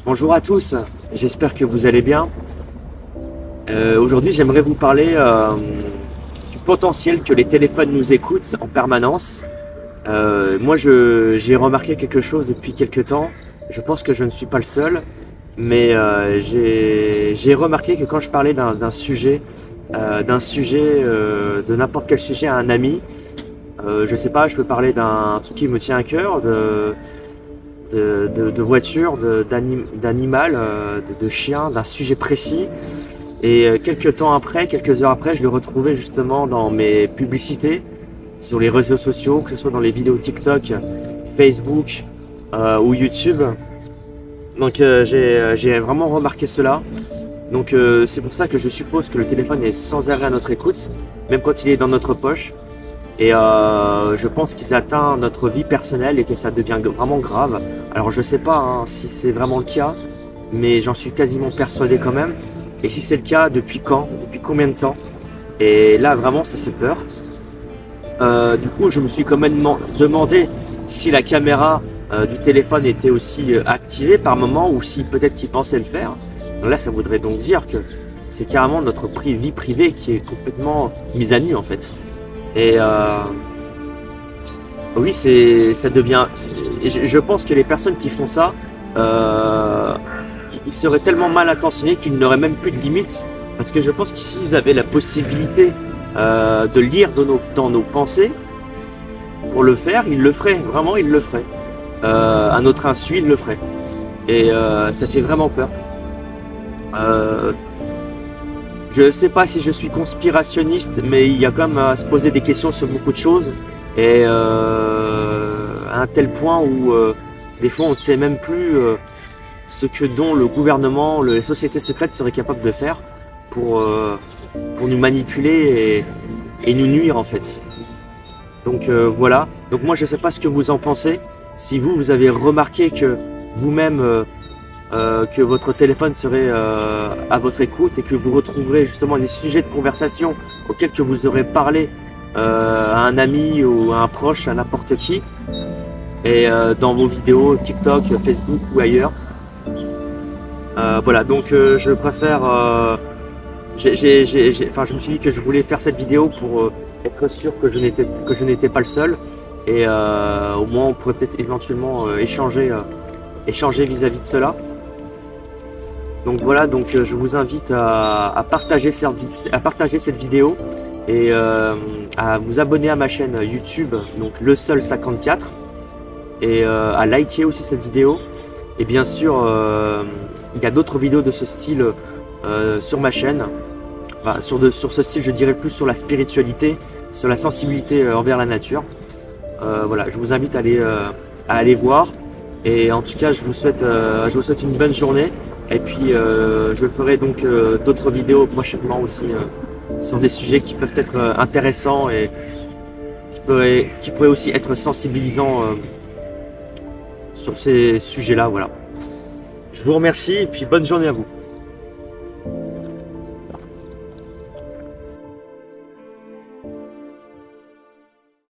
Bonjour à tous, j'espère que vous allez bien. Aujourd'hui, j'aimerais vous parler du potentiel que les téléphones nous écoutent en permanence. Moi, j'ai remarqué quelque chose depuis quelque temps. Je pense que je ne suis pas le seul, mais j'ai remarqué que quand je parlais d'un sujet, de n'importe quel sujet à un ami, je sais pas, je peux parler d'un truc qui me tient à cœur, de voiture, d'animal, de chien, d'un sujet précis. Et quelques temps après, quelques heures après, je le retrouvais justement dans mes publicités sur les réseaux sociaux, que ce soit dans les vidéos TikTok, Facebook ou YouTube. Donc j'ai vraiment remarqué cela. Donc c'est pour ça que je suppose que le téléphone est sans arrêt à notre écoute, même quand il est dans notre poche. Et je pense qu'il atteint notre vie personnelle et que ça devient vraiment grave. Alors je sais pas hein, si c'est vraiment le cas, mais j'en suis quasiment persuadé quand même. Et si c'est le cas, depuis quand? Depuis combien de temps? Et là vraiment ça fait peur. Du coup je me suis quand même demandé si la caméra du téléphone était aussi activée par moment ou si peut-être qu'il pensait le faire. Donc là ça voudrait donc dire que c'est carrément notre vie privée qui est complètement mise à nu en fait. Et oui, ça devient. Je pense que les personnes qui font ça, ils seraient tellement mal intentionnés qu'ils n'auraient même plus de limites. Parce que je pense que s'ils avaient la possibilité de lire dans nos pensées, pour le faire, ils le feraient. Vraiment, ils le feraient. À notre insu, ils le feraient. Et ça fait vraiment peur. Je ne sais pas si je suis conspirationniste, mais il y a quand même à se poser des questions sur beaucoup de choses. Et à un tel point où des fois on ne sait même plus ce dont le gouvernement, les sociétés secrètes seraient capables de faire pour nous manipuler et nous nuire en fait. Donc voilà. Donc moi je ne sais pas ce que vous en pensez. Si vous avez remarqué que vous-même que votre téléphone serait à votre écoute et que vous retrouverez justement des sujets de conversation auxquels que vous aurez parlé à un ami ou à un proche, à n'importe qui, et dans vos vidéos TikTok, Facebook ou ailleurs. Voilà, donc je préfère. Enfin, je me suis dit que je voulais faire cette vidéo pour être sûr que je n'étais pas le seul, et au moins on pourrait peut-être éventuellement échanger vis-à-vis de cela. Donc voilà, donc je vous invite à partager cette vidéo et à vous abonner à ma chaîne YouTube, donc Le Seul 54, et à liker aussi cette vidéo. Et bien sûr, il y a d'autres vidéos de ce style sur ma chaîne. Enfin, sur ce style, je dirais plus sur la spiritualité, sur la sensibilité envers la nature. Voilà, je vous invite à aller voir. Et en tout cas, je vous souhaite une bonne journée. Et puis je ferai donc d'autres vidéos prochainement aussi sur des sujets qui peuvent être intéressants et qui pourraient aussi être sensibilisants sur ces sujets-là. Voilà. Je vous remercie et puis bonne journée à vous.